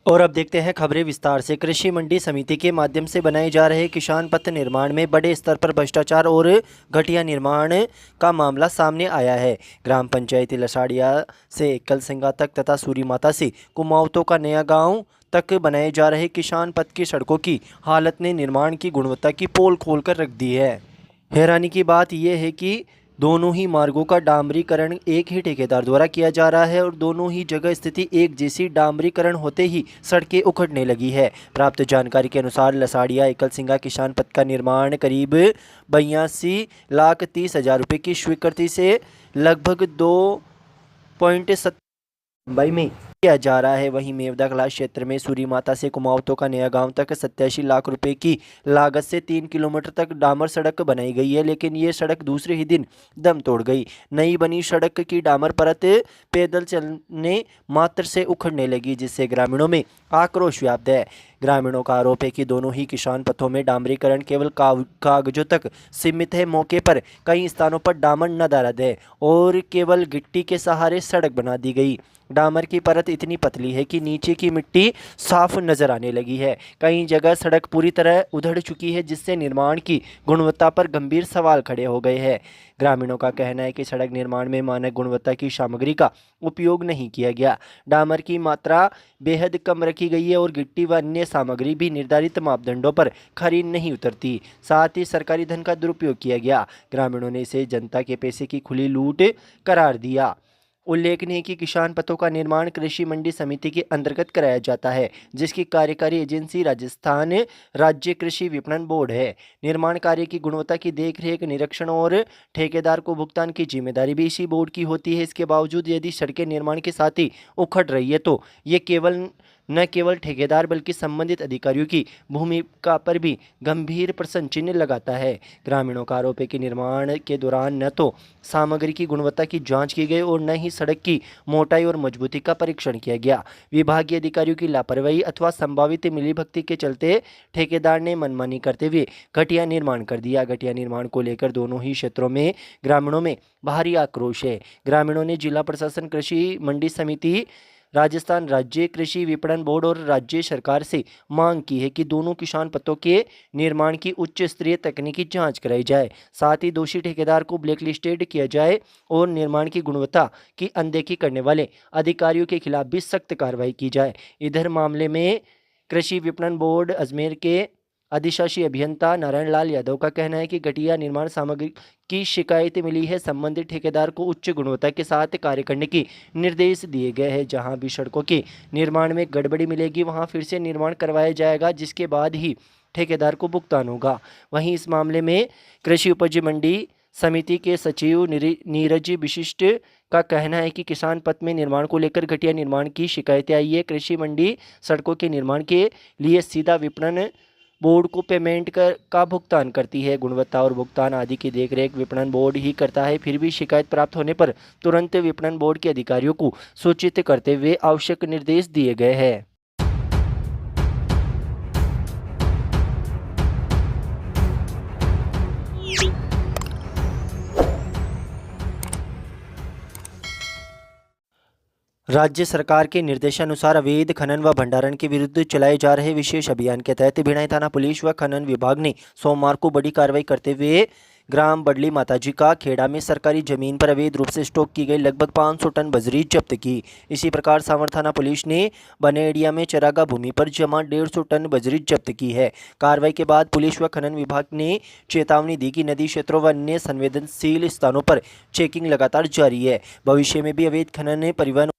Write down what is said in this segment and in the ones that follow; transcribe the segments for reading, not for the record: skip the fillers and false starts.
और अब देखते हैं खबरें विस्तार से। कृषि मंडी समिति के माध्यम से बनाए जा रहे किसान पथ निर्माण में बड़े स्तर पर भ्रष्टाचार और घटिया निर्माण का मामला सामने आया है। ग्राम पंचायत लसाड़िया से एकलसिंगा तक तथा सूरी माता से कुमाऊँतों का नया गांव तक बनाए जा रहे किसान पथ की सड़कों की हालत ने निर्माण की गुणवत्ता की पोल खोल कर रख दी है। हैरानी की बात यह है कि दोनों ही मार्गों का डामरीकरण एक ही ठेकेदार द्वारा किया जा रहा है और दोनों ही जगह स्थिति एक जैसी। डामरीकरण होते ही सड़कें उखड़ने लगी है। प्राप्त जानकारी के अनुसार लसाड़िया एकलसिंगा किसान पथ का निर्माण करीब 82,30,000 रुपये की स्वीकृति से लगभग 2.7 मुंबई में किया जा रहा है। वहीं मेवदा क्लास क्षेत्र में सूरी माता से कुमाऊँतों का नया गांव तक 87 लाख रुपए की लागत से 3 किलोमीटर तक डामर सड़क बनाई गई है, लेकिन ये सड़क दूसरे ही दिन दम तोड़ गई। नई बनी सड़क की डामर परत पैदल चलने मात्र से उखड़ने लगी, जिससे ग्रामीणों में आक्रोश व्याप्त है। ग्रामीणों का आरोप है कि दोनों ही किसान पथों में डामरीकरण केवल कागजों तक सीमित है। मौके पर कई स्थानों पर डामर नदारद है और केवल गिट्टी के सहारे सड़क बना दी गई। डामर की परत इतनी पतली है कि नीचे की मिट्टी साफ नजर आने लगी है। कई जगह सड़क पूरी तरह उधड़ चुकी है, जिससे निर्माण की गुणवत्ता पर गंभीर सवाल खड़े हो गए हैं। ग्रामीणों का कहना है कि सड़क निर्माण में मानक गुणवत्ता की सामग्री का उपयोग नहीं किया गया। डामर की मात्रा बेहद कम रखी गई है और गिट्टी व अन्य सामग्री भी निर्धारित मापदंडों पर खरी नहीं उतरती। साथ ही सरकारी धन का दुरुपयोग किया गया। ग्रामीणों ने इसे जनता के पैसे की खुली लूट करार दिया। उल्लेखनीय है कि किसान पथों का निर्माण कृषि मंडी समिति के अंतर्गत कराया जाता है, जिसकी कार्यकारी एजेंसी राजस्थान राज्य कृषि विपणन बोर्ड है। निर्माण कार्य की गुणवत्ता की देखरेख, निरीक्षण और ठेकेदार को भुगतान की जिम्मेदारी भी इसी बोर्ड की होती है। इसके बावजूद यदि सड़कें निर्माण के साथ ही उखड़ रही है तो ये न केवल ठेकेदार बल्कि संबंधित अधिकारियों की भूमिका पर भी गंभीर प्रश्न चिन्ह लगाता है। ग्रामीणों का आरोप है कि निर्माण के दौरान न तो सामग्री की गुणवत्ता की जांच की गई और न ही सड़क की मोटाई और मजबूती का परीक्षण किया गया। विभागीय अधिकारियों की लापरवाही अथवा संभावित मिलीभगत के चलते ठेकेदार ने मनमानी करते हुए घटिया निर्माण कर दिया। घटिया निर्माण को लेकर दोनों ही क्षेत्रों में ग्रामीणों में भारी आक्रोश है। ग्रामीणों ने जिला प्रशासन, कृषि मंडी समिति, राजस्थान राज्य कृषि विपणन बोर्ड और राज्य सरकार से मांग की है कि दोनों किसान पथों के निर्माण की उच्च स्तरीय तकनीकी जांच कराई जाए। साथ ही दोषी ठेकेदार को ब्लैकलिस्टेड किया जाए और निर्माण की गुणवत्ता की अनदेखी करने वाले अधिकारियों के खिलाफ भी सख्त कार्रवाई की जाए। इधर मामले में कृषि विपणन बोर्ड अजमेर के अधिशासी अभियंता नारायण लाल यादव का कहना है कि घटिया निर्माण सामग्री की शिकायत मिली है। संबंधित ठेकेदार को उच्च गुणवत्ता के साथ कार्य करने की निर्देश दिए गए हैं। जहां भी सड़कों के निर्माण में गड़बड़ी मिलेगी वहां फिर से निर्माण करवाया जाएगा, जिसके बाद ही ठेकेदार को भुगतान होगा। वहीं इस मामले में कृषि उपज मंडी समिति के सचिव नीरज विशिष्ट का कहना है कि किसान पथ में निर्माण को लेकर घटिया निर्माण की शिकायतें आई है। कृषि मंडी सड़कों के निर्माण के लिए सीधा विपणन बोर्ड को पेमेंट का भुगतान करती है। गुणवत्ता और भुगतान आदि की देखरेख विपणन बोर्ड ही करता है। फिर भी शिकायत प्राप्त होने पर तुरंत विपणन बोर्ड के अधिकारियों को सूचित करते हुए आवश्यक निर्देश दिए गए हैं। राज्य सरकार के निर्देशानुसार अवैध खनन व भंडारण के विरुद्ध चलाए जा रहे विशेष अभियान के तहत भिलाई थाना पुलिस व खनन विभाग ने सोमवार को बड़ी कार्रवाई करते हुए ग्राम बडली माताजी का खेड़ा में सरकारी जमीन पर अवैध रूप से स्टॉक की गई लगभग 500 टन बजरी जब्त की। इसी प्रकार सांवर थाना पुलिस ने बनेडिया में चरागा भूमि पर जमा 150 टन बजरी जब्त की है। कार्रवाई के बाद पुलिस व खनन विभाग ने चेतावनी दी कि नदी क्षेत्रों व अन्य संवेदनशील स्थानों पर चेकिंग लगातार जारी है। भविष्य में भी अवैध खनन परिवहन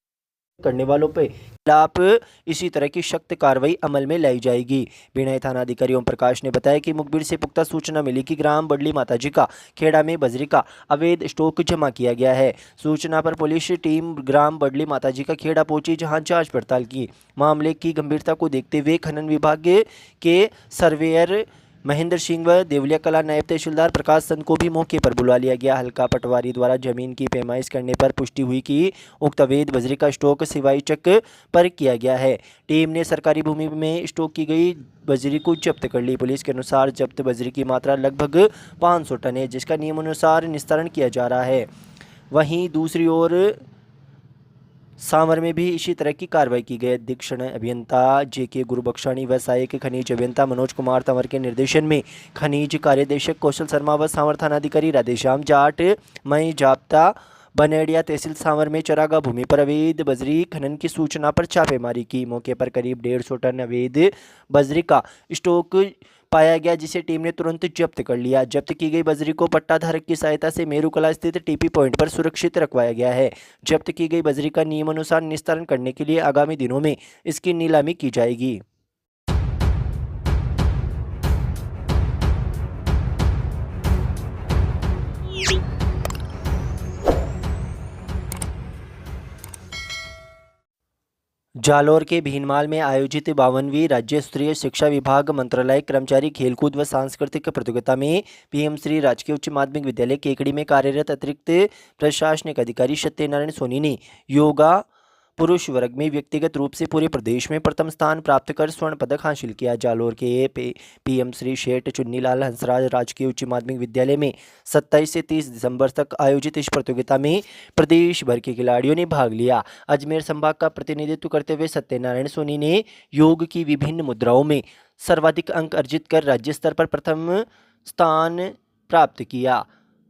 करने वालों पे खिलाफ इसी तरह की सख्त कार्रवाई अमल में लाई जाएगी। भिलाई थाना अधिकारी ओम प्रकाश ने बताया कि मुखबिर से पुख्ता सूचना मिली कि ग्राम बडली माताजी का खेड़ा में बजरी का अवैध स्टॉक जमा किया गया है। सूचना पर पुलिस टीम ग्राम बडली माताजी का खेड़ा पहुंची, जहां जांच पड़ताल की। मामले की गंभीरता को देखते हुए खनन विभाग के सर्वेयर महेंद्र सिंह व देवलिया कला नायब तहसीलदार प्रकाश संत को भी मौके पर बुला लिया गया। हल्का पटवारी द्वारा जमीन की पैमाइश करने पर पुष्टि हुई कि उक्त अवैध बजरी का स्टॉक सिवाई चक पर किया गया है। टीम ने सरकारी भूमि में स्टॉक की गई बजरी को जब्त कर ली। पुलिस के अनुसार जब्त बजरी की मात्रा लगभग 500 टन है, जिसका नियमानुसार निस्तारण किया जा रहा है। वहीं दूसरी ओर सांवर में भी इसी तरह की कार्रवाई की गई। अधीक्षण अभियंता जेके गुरुबख्शानी व सहायक खनिज अभियंता मनोज कुमार तंवर के निर्देशन में खनिज कार्यदेशक कौशल शर्मा व सांवर थानाधिकारी राधेश्याम जाट मई जाप्ता बनेड़िया तहसील सांवर में चरागा भूमि पर अवैध बजरी खनन की सूचना पर छापेमारी की। मौके पर करीब 150 टन अवैध बजरी का स्टॉक पाया गया, जिसे टीम ने तुरंत जब्त कर लिया। जब्त की गई बजरी को पट्टा धारक की सहायता से मेरुकला स्थित टीपी पॉइंट पर सुरक्षित रखवाया गया है। जब्त की गई बजरी का नियमानुसार निस्तारण करने के लिए आगामी दिनों में इसकी नीलामी की जाएगी। जालोर के भीनमाल में आयोजित 52वीं राज्य स्तरीय शिक्षा विभाग मंत्रालय कर्मचारी खेलकूद व सांस्कृतिक प्रतियोगिता में पीएम श्री राजकीय उच्च माध्यमिक विद्यालय केकड़ी में कार्यरत अतिरिक्त प्रशासनिक अधिकारी सत्यनारायण सोनी ने योगा पुरुष वर्ग में व्यक्तिगत रूप से पूरे प्रदेश में प्रथम स्थान प्राप्त कर स्वर्ण पदक हासिल किया। जालोर के पीएम श्री शेठ चुन्नीलाल हंसराज राजकीय उच्च माध्यमिक विद्यालय में 27 से 30 दिसंबर तक आयोजित इस प्रतियोगिता में प्रदेश भर के खिलाड़ियों ने भाग लिया। अजमेर संभाग का प्रतिनिधित्व करते हुए सत्यनारायण सोनी ने योग की विभिन्न मुद्राओं में सर्वाधिक अंक अर्जित कर राज्य स्तर पर प्रथम स्थान प्राप्त किया।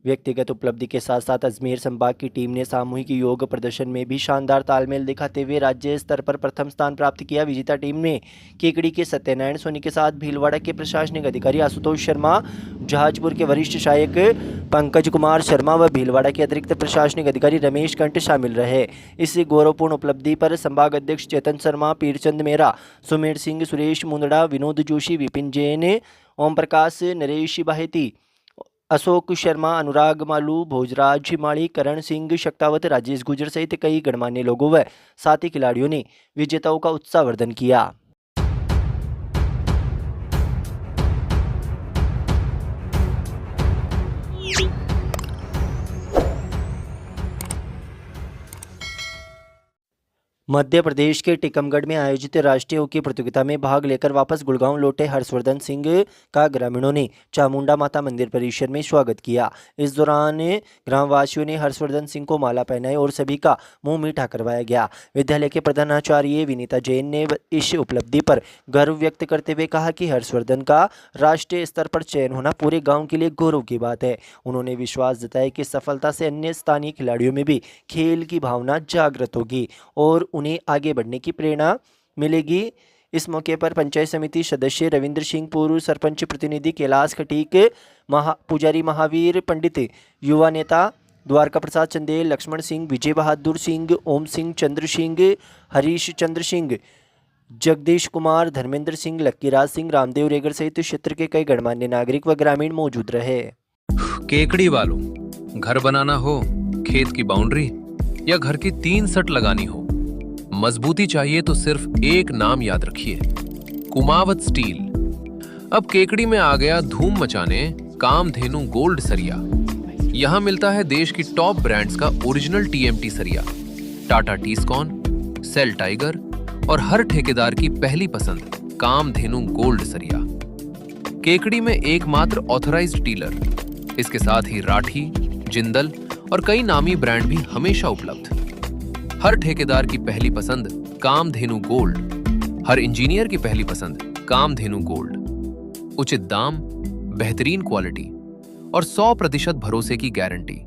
व्यक्तिगत उपलब्धि के साथ साथ अजमेर संभाग की टीम ने सामूहिक योग प्रदर्शन में भी शानदार तालमेल दिखाते हुए राज्य स्तर पर प्रथम स्थान प्राप्त किया। विजेता टीम ने केकड़ी के सत्यनारायण सोनी के साथ भीलवाड़ा के प्रशासनिक अधिकारी आशुतोष शर्मा, जहाजपुर के वरिष्ठ सहायक पंकज कुमार शर्मा व भीलवाड़ा के अतिरिक्त प्रशासनिक अधिकारी रमेश कंठ शामिल रहे। इस गौरवपूर्ण उपलब्धि पर संभाग अध्यक्ष चेतन शर्मा, पीरचंद मेहरा, सुमेर सिंह, सुरेश मुंदड़ा, विनोद जोशी, विपिन जैन, ओम प्रकाश, नरेश बाहेती, अशोक शर्मा, अनुराग मालू, भोजराज माली, करण सिंह शक्तावत, राजेश गुजर सहित कई गणमान्य लोगों व साथी खिलाड़ियों ने विजेताओं का उत्साहवर्धन किया। मध्य प्रदेश के टीकमगढ़ में आयोजित राष्ट्रीय हॉकी प्रतियोगिता में भाग लेकर वापस गुड़गांव लौटे हर्षवर्धन सिंह का ग्रामीणों ने चामुंडा माता मंदिर परिसर में स्वागत किया। इस दौरान ग्रामवासियों ने हर्षवर्धन सिंह को माला पहनाई और सभी का मुंह मीठा करवाया गया। विद्यालय के प्रधानाचार्य विनीता जैन ने इस उपलब्धि पर गर्व व्यक्त करते हुए कहा कि हर्षवर्धन का राष्ट्रीय स्तर पर चयन होना पूरे गाँव के लिए गौरव की बात है। उन्होंने विश्वास जताया कि सफलता से अन्य स्थानीय खिलाड़ियों में भी खेल की भावना जागृत होगी और उन्हें आगे बढ़ने की प्रेरणा मिलेगी। इस मौके पर पंचायत समिति सदस्य रविंद्र सिंह, पूर्व सरपंच प्रतिनिधि कैलाश खटीक, पुजारी महावीर पंडित, युवा नेता द्वारका प्रसाद चंदेल, लक्ष्मण सिंह, विजय बहादुर सिंह, ओम सिंह, चंद्र सिंह, हरीश चंद्र सिंह, जगदीश कुमार, धर्मेंद्र सिंह, लक्कीराज सिंह, रामदेव रेगर सहित क्षेत्र के कई गणमान्य नागरिक व ग्रामीण मौजूद रहे। केकड़ी वालों, घर बनाना हो, खेत की बाउंड्री या घर की 3 सट लगानी हो, मजबूती चाहिए तो सिर्फ एक नाम याद रखिए, कुमावत स्टील। अब केकड़ी में आ गया धूम मचाने कामधेनु गोल्ड सरिया। यहां मिलता है देश की टॉप ब्रांड्स का ओरिजिनल टीएमटी सरिया, टाटा टीस्कॉन, सेल टाइगर और हर ठेकेदार की पहली पसंद कामधेनु गोल्ड सरिया। केकड़ी में एकमात्र ऑथराइज्ड डीलर, इसके साथ ही राठी, जिंदल और कई नामी ब्रांड भी हमेशा उपलब्ध। हर ठेकेदार की पहली पसंद कामधेनु गोल्ड, हर इंजीनियर की पहली पसंद कामधेनु गोल्ड। उचित दाम, बेहतरीन क्वालिटी और 100% भरोसे की गारंटी।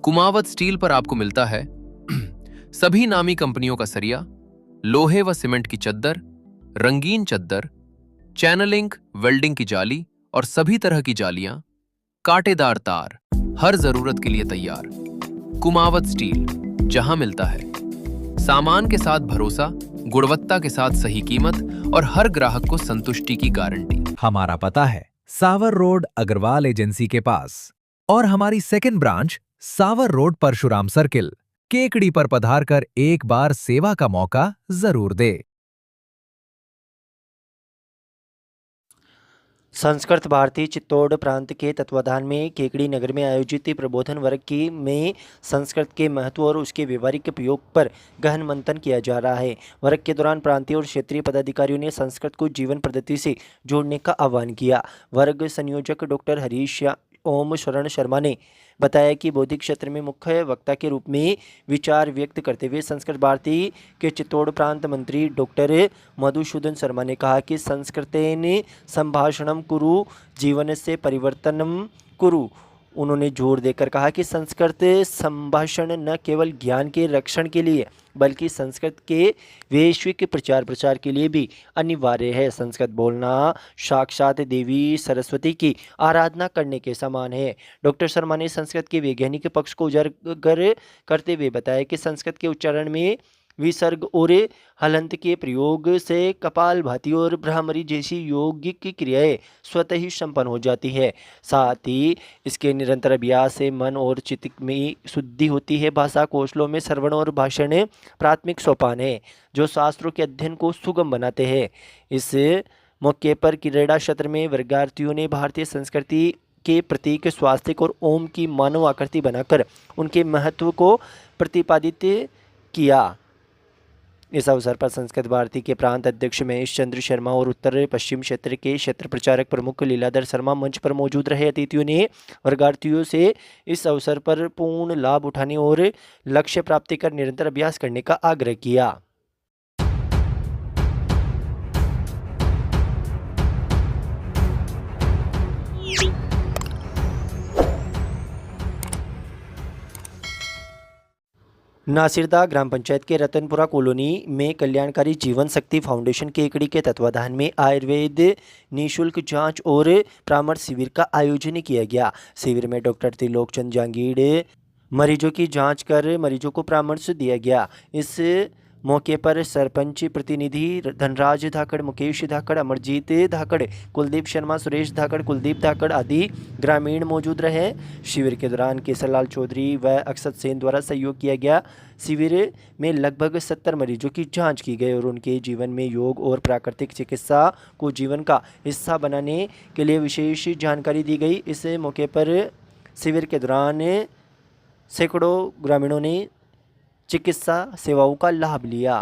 कुमावत स्टील पर आपको मिलता है सभी नामी कंपनियों का सरिया, लोहे व सीमेंट की चद्दर, रंगीन चद्दर, चैनलिंग, वेल्डिंग की जाली और सभी तरह की जालियां, कांटेदार तार, हर जरूरत के लिए तैयार। कुमावत स्टील, जहां मिलता है सामान के साथ भरोसा, गुणवत्ता के साथ सही कीमत और हर ग्राहक को संतुष्टि की गारंटी। हमारा पता है सावर रोड अग्रवाल एजेंसी के पास और हमारी सेकंड ब्रांच सावर रोड परशुराम सर्किल। केकड़ी पर पधार कर एक बार सेवा का मौका जरूर दे। संस्कृत भारती चित्तौड़ प्रांत के तत्वाधान में केकड़ी नगर में आयोजित प्रबोधन वर्ग की में संस्कृत के महत्व और उसके व्यवहारिक उपयोग पर गहन मंथन किया जा रहा है। वर्ग के दौरान प्रांतीय और क्षेत्रीय पदाधिकारियों ने संस्कृत को जीवन पद्धति से जोड़ने का आह्वान किया। वर्ग संयोजक डॉक्टर हरीश ओम शरण शर्मा ने बताया कि बौद्धिक क्षेत्र में मुख्य वक्ता के रूप में विचार व्यक्त करते हुए संस्कृत भारती के चित्तौड़ प्रांत मंत्री डॉक्टर मधुसूदन शर्मा ने कहा कि संस्कृतेन संभाषणम कुरु जीवन से परिवर्तनम कुरु। उन्होंने जोर देकर कहा कि संस्कृत संभाषण न केवल ज्ञान के रक्षण के लिए बल्कि संस्कृत के वैश्विक प्रचार प्रसार के लिए भी अनिवार्य है। संस्कृत बोलना साक्षात देवी सरस्वती की आराधना करने के समान है। डॉक्टर शर्मा ने संस्कृत के वैज्ञानिक पक्ष को उजागर करते हुए बताया कि संस्कृत के उच्चारण में विसर्ग और हलंत के प्रयोग से कपालभाति और भ्रामरी जैसी यौगिक क्रियाएं स्वतः ही संपन्न हो जाती है। साथ ही इसके निरंतर अभ्यास से मन और चित्त में शुद्धि होती है। भाषा कौशलों में श्रवण और भाषण प्राथमिक सोपान है जो शास्त्रों के अध्ययन को सुगम बनाते हैं। इस मौके पर क्रीड़ा क्षेत्र में वर्गार्थियों ने भारतीय संस्कृति के प्रतीक स्वास्तिक और ओम की मानव आकृति बनाकर उनके महत्व को प्रतिपादित किया। इस अवसर पर संस्कृत भारती के प्रांत अध्यक्ष महेश चंद्र शर्मा और उत्तर पश्चिम क्षेत्र के क्षेत्र प्रचारक प्रमुख लीलाधर शर्मा मंच पर मौजूद रहे। अतिथियों ने वर्गार्थियों से इस अवसर पर पूर्ण लाभ उठाने और लक्ष्य प्राप्ति कर निरंतर अभ्यास करने का आग्रह किया। नासिरदा ग्राम पंचायत के रतनपुरा कॉलोनी में कल्याणकारी जीवन शक्ति फाउंडेशन केकड़ी के तत्वाधान में आयुर्वेद निःशुल्क जांच और परामर्श शिविर का आयोजन किया गया। शिविर में डॉक्टर त्रिलोकचंद जहांगीर मरीजों की जांच कर मरीजों को परामर्श दिया गया। इस मौके पर सरपंच प्रतिनिधि धनराज धाकड़, मुकेश धाकड़, अमरजीत धाकड़, कुलदीप शर्मा, सुरेश धाकड़, कुलदीप धाकड़ आदि ग्रामीण मौजूद रहे। शिविर के दौरान केसरलाल चौधरी व अक्षत सेन द्वारा सहयोग किया गया। शिविर में लगभग 70 मरीजों की जांच की गई और उनके जीवन में योग और प्राकृतिक चिकित्सा को जीवन का हिस्सा बनाने के लिए विशेष जानकारी दी गई। इस मौके पर शिविर के दौरान सैकड़ों ग्रामीणों ने चिकित्सा सेवाओं का लाभ लिया।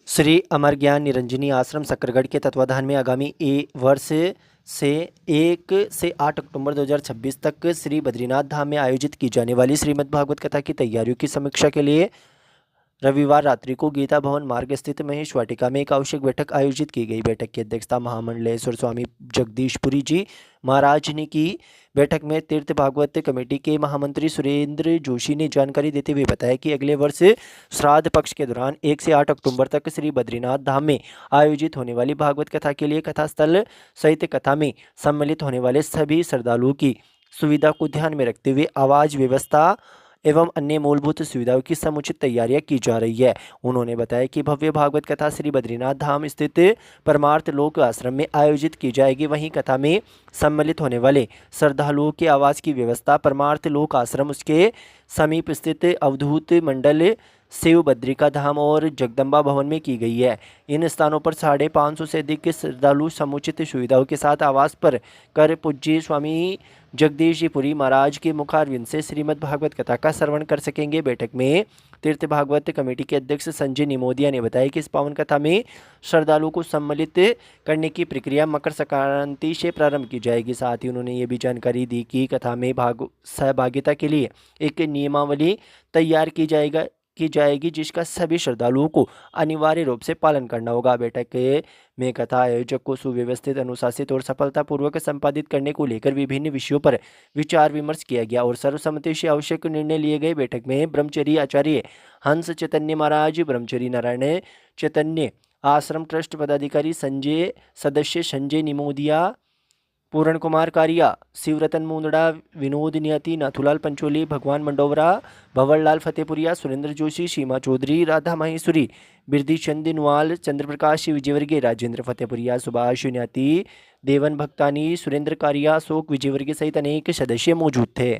श्री अमर ज्ञान निरंजनी आश्रम सक्करगढ़ के तत्वाधान में आगामी वर्ष से 1 से 8 अक्टूबर 2026 तक श्री बद्रीनाथ धाम में आयोजित की जाने वाली श्रीमद् भागवत कथा की तैयारियों की समीक्षा के लिए रविवार रात्रि को गीता भवन मार्ग स्थित महेश वाटिका में एक आवश्यक बैठक आयोजित की गई। बैठक की अध्यक्षता महामंडलेश्वर स्वामी जगदीशपुरी जी महाराज ने की। बैठक में तीर्थ भागवत कमेटी के महामंत्री सुरेंद्र जोशी ने जानकारी देते हुए बताया कि अगले वर्ष श्राद्ध पक्ष के दौरान 1 से 8 अक्टूबर तक श्री बद्रीनाथ धाम में आयोजित होने वाली भागवत कथा के लिए कथा स्थल सहित कथा में सम्मिलित होने वाले सभी श्रद्धालुओं की सुविधा को ध्यान में रखते हुए आवाज व्यवस्था एवं अन्य मूलभूत सुविधाओं की समुचित तैयारियां की जा रही है। उन्होंने बताया कि भव्य भागवत कथा श्री बद्रीनाथ धाम स्थित परमार्थ लोक आश्रम में आयोजित की जाएगी। वहीं कथा में सम्मिलित होने वाले श्रद्धालुओं के आवास की व्यवस्था परमार्थ लोक आश्रम, उसके समीप स्थित अवधूत मंडल, शिव बद्रिका धाम और जगदम्बा भवन में की गई है। इन स्थानों पर 550 से अधिक श्रद्धालु समुचित सुविधाओं के साथ आवास पर कर पूज्य स्वामी जगदीश जी पुरी महाराज के मुखारविंद से श्रीमद् भागवत कथा का श्रवण कर सकेंगे। बैठक में तीर्थ भागवत कमेटी के अध्यक्ष संजय निमोदिया ने बताया कि इस पावन कथा में श्रद्धालुओं को सम्मिलित करने की प्रक्रिया मकर संक्रांति से प्रारंभ की जाएगी। साथ ही उन्होंने ये भी जानकारी दी कि कथा में सहभागिता के लिए एक नियमावली तैयार की जाएगी जिसका सभी श्रद्धालुओं को अनिवार्य रूप से पालन करना होगा। बैठक में कथा आयोजक को सुव्यवस्थित, अनुशासित और सफलतापूर्वक संपादित करने को लेकर विभिन्न विषयों पर विचार विमर्श किया गया और सर्वसम्मति से आवश्यक निर्णय लिए गए। बैठक में ब्रह्मचरी आचार्य हंस चैतन्य महाराज, ब्रह्मचरी नारायण चैतन्य आश्रम ट्रस्ट पदाधिकारी सदस्य संजय निमोदिया, पूरण कुमार कारिया, शिवरतन मुंदड़ा, विनोद नियति, नाथुलाल पंचोली, भगवान मंडोवरा, भंवरलाल फतेहपुरिया, सुरेंद्र जोशी, सीमा चौधरी, राधा माहेश्वरी, बिरदी चंद नवाल, चंद्रप्रकाश विजयवर्गीय, राजेंद्र फतेहपुरिया, सुभाष न्याति, देवन भक्तानी, सुरेंद्र कारिया, अशोक विजयवर्गीय सहित अनेक सदस्य मौजूद थे।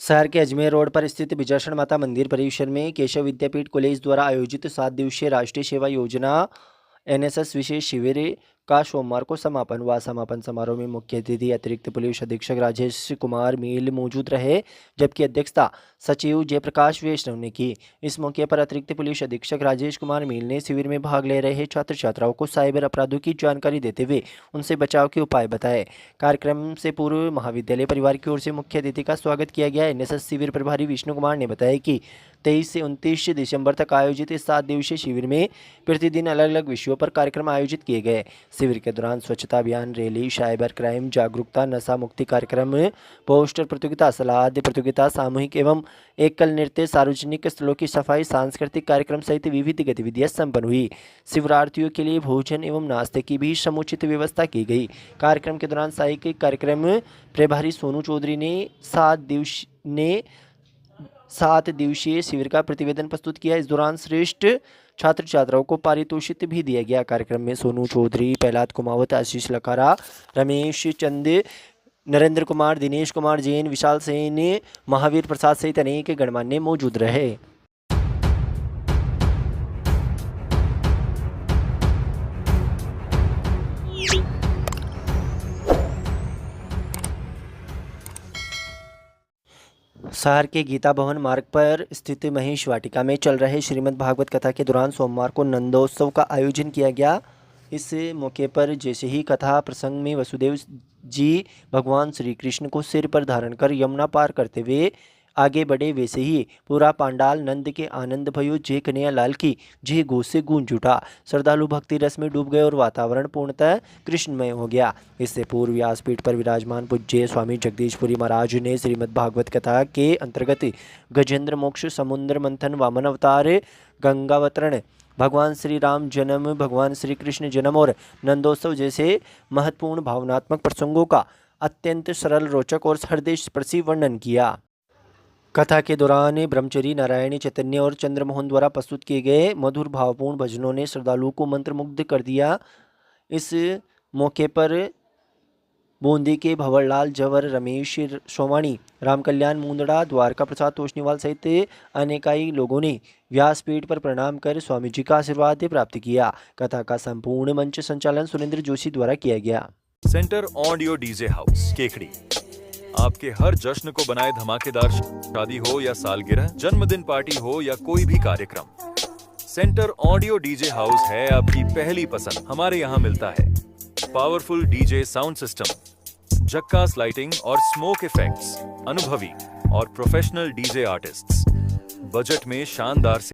शहर के अजमेर रोड पर स्थित बिजासन माता मंदिर परिसर में केशव विद्यापीठ कॉलेज द्वारा आयोजित 7 दिवसीय राष्ट्रीय सेवा योजना एनएसएस विशेष शिविर का सोमवार को समापन हुआ। समापन समारोह में मुख्य अतिथि अतिरिक्त पुलिस अधीक्षक राजेश कुमार मील मौजूद रहे, जबकि अध्यक्षता सचिव जयप्रकाश वैष्णव ने की। इस मौके पर अतिरिक्त पुलिस अधीक्षक राजेश कुमार मील ने शिविर में भाग ले रहे छात्र छात्राओं को साइबर अपराधों की जानकारी देते हुए उनसे बचाव के उपाय बताए। कार्यक्रम से पूर्व महाविद्यालय परिवार की ओर से मुख्य अतिथि का स्वागत किया गया। एनएसएस शिविर प्रभारी विष्णु कुमार ने बताया कि 23 से 29 दिसंबर तक आयोजित इस 7 दिवसीय शिविर में प्रतिदिन अलग अलग विषयों पर कार्यक्रम आयोजित किए गए। शिविर के दौरान स्वच्छता अभियान, रैली, साइबर क्राइम जागरूकता, नशा मुक्ति कार्यक्रम, पोस्टर प्रतियोगिता, सलाद प्रतियोगिता, सामूहिक एवं एकल नृत्य, सार्वजनिक स्थलों की सफाई, सांस्कृतिक कार्यक्रम सहित विविध गतिविधियां संपन्न हुई। शिविरार्थियों के लिए भोजन एवं नाश्ते की भी समुचित व्यवस्था की गई। कार्यक्रम के दौरान साहित्यिक कार्यक्रम प्रभारी सोनू चौधरी ने 7 दिवसीय शिविर का प्रतिवेदन प्रस्तुत किया। इस दौरान श्रेष्ठ छात्र छात्राओं को पारितोषिक भी दिया गया। कार्यक्रम में सोनू चौधरी, प्रहलाद कुमावत, आशीष लखारा, रमेश चंद, नरेंद्र कुमार, दिनेश कुमार जैन, विशाल सेन, महावीर प्रसाद सहित अनेक गणमान्य मौजूद रहे। शहर के गीता भवन मार्ग पर स्थित महेश वाटिका में चल रहे श्रीमद् भागवत कथा के दौरान सोमवार को नंदोत्सव का आयोजन किया गया। इस मौके पर जैसे ही कथा प्रसंग में वसुदेव जी भगवान श्री कृष्ण को सिर पर धारण कर यमुना पार करते हुए आगे बढ़े, वैसे ही पूरा पांडाल नंद के आनंद भयो जय कन्हैया लाल की जय घोष से गूंज उठा। श्रद्धालु भक्ति रस में डूब गए और वातावरण पूर्णतः कृष्णमय हो गया। इससे पूर्व व्यासपीठ पर विराजमान पूज्य स्वामी जगदीशपुरी महाराज ने श्रीमद् भागवत कथा के अंतर्गत गजेंद्र मोक्ष, समुद्र मंथन, वामन अवतार, गंगावतरण, भगवान श्री राम जन्म, भगवान श्री कृष्ण जन्म और नंदोत्सव जैसे महत्वपूर्ण भावनात्मक प्रसंगों का अत्यंत सरल, रोचक और हृदयस्पर्शी वर्णन किया। कथा के दौरान ब्रह्मचरी, नारायणी, चैतन्य और चंद्रमोहन द्वारा प्रस्तुत किए गए मधुर भावपूर्ण भजनों ने श्रद्धालुओं को मंत्रमुग्ध कर दिया। इस मौके पर बूंदी के भंवरलाल जवर, रमेश सोमानी, रामकल्याण मुंदड़ा, द्वारका प्रसाद तोषनीवाल सहित अनेकाई लोगों ने व्यासपीठ पर प्रणाम कर स्वामी जी का आशीर्वाद प्राप्त किया। कथा का संपूर्ण मंच संचालन सुरेंद्र जोशी द्वारा किया गया। Centre audio DJ house Kekri आपके हर जश्न को बनाए धमाकेदार। शादी हो या सालगिरह, जन्मदिन पार्टी हो या कोई भी कार्यक्रम, सेंटर ऑडियो डीजे हाउस है आपकी पहली पसंद। हमारे यहाँ मिलता है पावरफुल डीजे साउंड सिस्टम, झक्कास लाइटिंग और स्मोक इफेक्ट्स, अनुभवी और प्रोफेशनल डीजे आर्टिस्ट्स, बजट में शानदार